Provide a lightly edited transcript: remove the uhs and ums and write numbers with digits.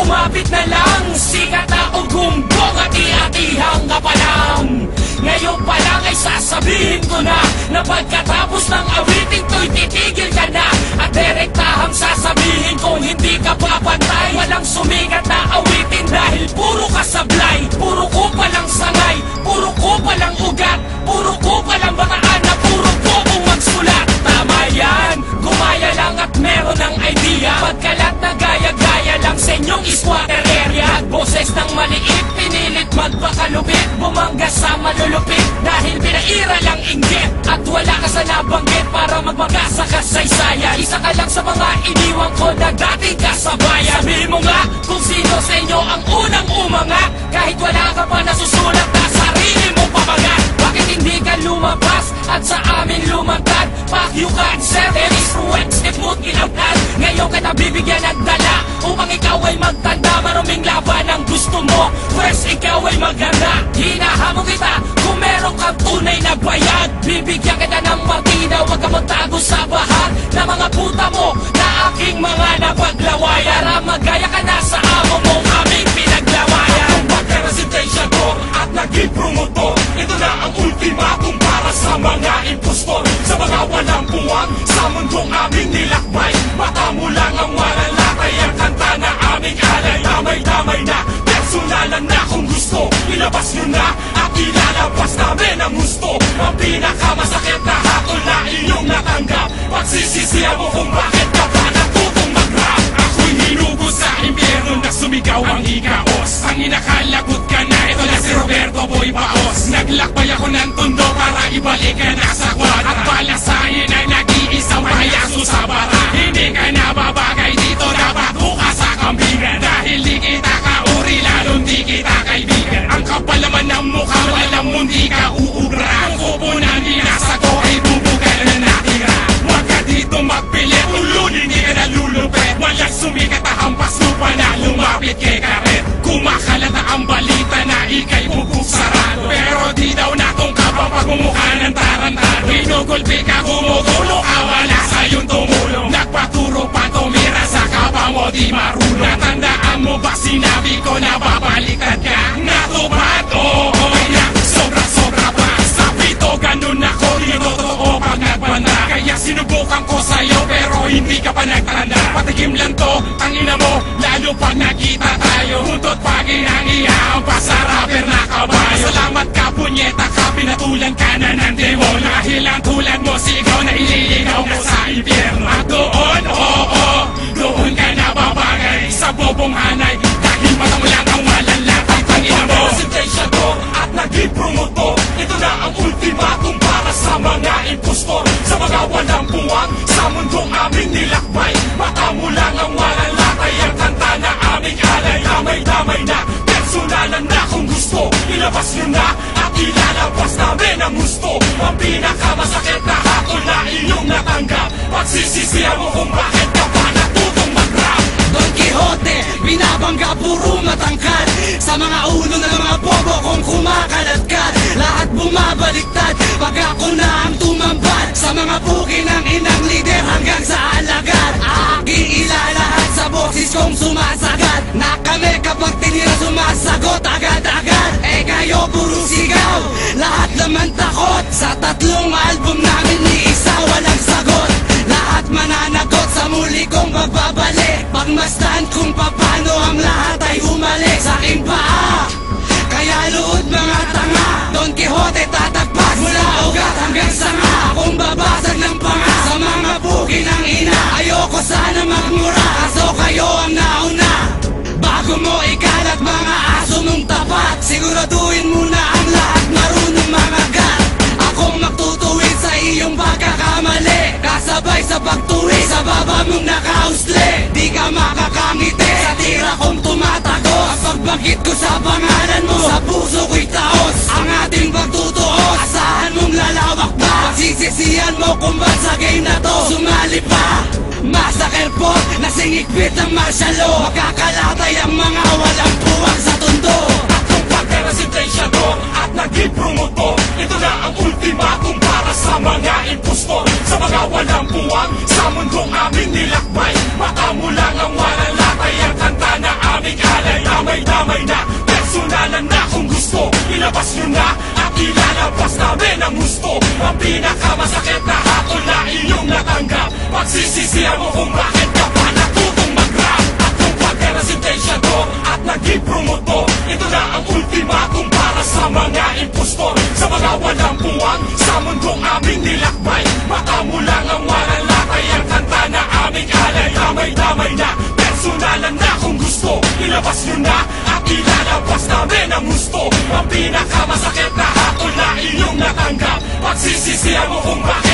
kumapit na lang, sikat na o gumbong at iatihang ka pa lang. Ngayon pa lang ay sasabihin ko na pagkatapos ng awitin to'y titigil ka na. At direktahang sasabihin ko hindi ka papantay. Walang sumikat na awitin dahil puro ka sablay. Puro ko palang sangay, puro ko palang ugat, puro ko palang bataan na puro ko kung magsulat. Tama yan, gumaya lang at meron ng idea. Pagkalat na gaya-gaya lang sa inyong squatter area. Nagboses ng maliit, pinilit magpakalupit, bumangga sa malulupit dahil pinaira lang inggit. At wala ka sa nabanggit para magmangga sa kasaysayan. Isa ka lang sa mga iniwan ko na dating kasabayan. Sabihin mo nga kung sino sa inyo ang unang umangat, kahit wala ka pa nasusulat na sarili mo pamangat. Bakit hindi ka lumabas at sa amin lumantad? Fuck you cancer, there is ruwets, if mo't kinamtan. Ngayon ka nabibigyan ng dala upang ikaw ay magtanda. Maruming laban ang gusto mo, first ikaw ay maganda. Hinahamon kita kung meron kang tunay na bayad. Bibigyan kita ng partida, huwag ka magtago sa bahag na mga puta mo na aking mga napaglawayan. Para magaya ka na sa amo mo aming pinaglawayan. Ang pagka-residensyal ko at naging promotor, ito na ang ultimatum para sa mga impostor. Sa mga walang puwang sa mundong aming nilakbay, mata mo lang ang malalatay ang kanta na aming alay. Damay-damay na, personalan na kung gusto, ilabas nyo na at ilalabas namin ang gusto. Ang pinakamasakit na hatol na inyong natanggap, pagsisisihan mo kung bakit ka pa natutong mag-rap. Ako'y hinugo sa impyerno na sumigaw ang ikaos. Ang inakalagot ka na, ito na si Roberto Boy Baos. Naglakbay ako ng tundo para ibalik ka na sa kwadra, at palasahin ang nag-iisang payaso sa bara. Hindi ka nababagay dito, dapat buka sa kambingan. Dahil di kita kauri, lalong di kita kaibigan. Ang kapal naman ng mukha, alam mo di ka uubra. Kung kupo na binasa ko ay bubugal na natira. Huwag ka dito magpilit, ulunin di ka nalulupit. Walang sumikat na hampas lupa na lumapit kay karet. Kumakalat na ang balita na ikay bubuk sarado, pero di daw natungkap ang pagmumukha ng tarantado. Pinugulpi ka, gumugulo ka, wala sa'yong tumulong. Nagpaturo pa tumira sa kapa mo, di marunong. Natandaan mo ba sinabi ko na babaliktad ka? Natupad, oo, yeah, sobra-sobra pa. Sa pito, ganun ako, di totoo pag nagbanda. Kaya sinubukan ko sa'yo, pero hindi ka pa nagtanda. Patigim lang to, ang ina mo, lalo pag nakita tayo. Huntot pag inangiya, ang pasaraper na kabayo. Salamat ka, punyeta ka, pinatulan ka na ng demon. Dahil ang tulad mo, sigaw na ililigaw ka sa impyerno. At doon, oo, doon ka nababagay sa bobong hanay. Dahil mata mo lang ang malalapit ang ina mo. Presentation ko at naging promotor, ito na ang ultimatum para sa mga impostor. Sa mga walang puwang sa mundong aming nilakbay, mata mo lang ang malalatay ang kanta na aming alay. Damay-damay na, personalan na kung gusto, ilabas nyo na at ilalabas namin ang gusto. Ang pinakamasakit na hatol na inyong natanggap, pagsisisihan mo kung bakit ka pa natutong mag-rap. Don Quixote, binabangga puro matangkad, sa mga ulo ng mga bobo kung kumakaladkad. Lahat bumabaliktad pag ako na ang tumambad, sa mga puki ng inang lider hanggang sa alagad. Aking ilalahat sa boses kong sumasagat, na kami kapag tinira sumasagot agad-agad. Eh kayo puro sigaw, lahat naman takot, sa tatlong album namin ni isa walang sagot. Lahat mananagot sa muli kong pagbabalik, pagmasdan kung paano ang lahat ay umalik sa aking paa. Kaya luod mga tanga, Don Quixote tatagpas mula ugat hanggang sanga. Kung babasag ng panga sa mga puki ng ina, ayoko sana magmura, kaso kayo ang nauna. Bago mo ikalat mga aso mong tapat, siguraduhin muna ang lahat marunong mamagat. Akong magtutuwid sa iyong pagkakamali, kasabay sa pagtuwi sa baba mong nakausli. Di ka makakangiti sa tira kong tumatago, ang pagbangkit ko sa pangalan mo, sa puso ko'y taos. Ang ating pagtutuos, asahan mong lalawak pa, pagsisisihan mo kung ba't sa game na to sumali pa. Massacre po, nasingikpit ng martial law, makakalatay ang mga walang puwang sa tundo. Akong pagka-residensyal ko at naging promotor, ito na ang ultimatum para sa mga impostor. Sa mga walang puwang sa mundong aming nilakbay, mata mo lang ang malalatay ang kanta na aming pinakamasakit na hatol na inyong natanggap. Pagsisisihan mo kung bakit ka pa natutong mag-rap. At kung pagka-recitation to at nag-promote mo, ito na ang ultimatum para sa mga impostor, sa mga walang puwang sa mundong aming nilakbay. Mata mo lang ang walang latay, ang kanta na aming alay. Damay-damay na, personalan na kung gusto, ilabas nyo na at ilalabas namin ang gusto. Ang pinakamasakit na hatol na inyong natanggap. Pagsisisihan mo kung bakit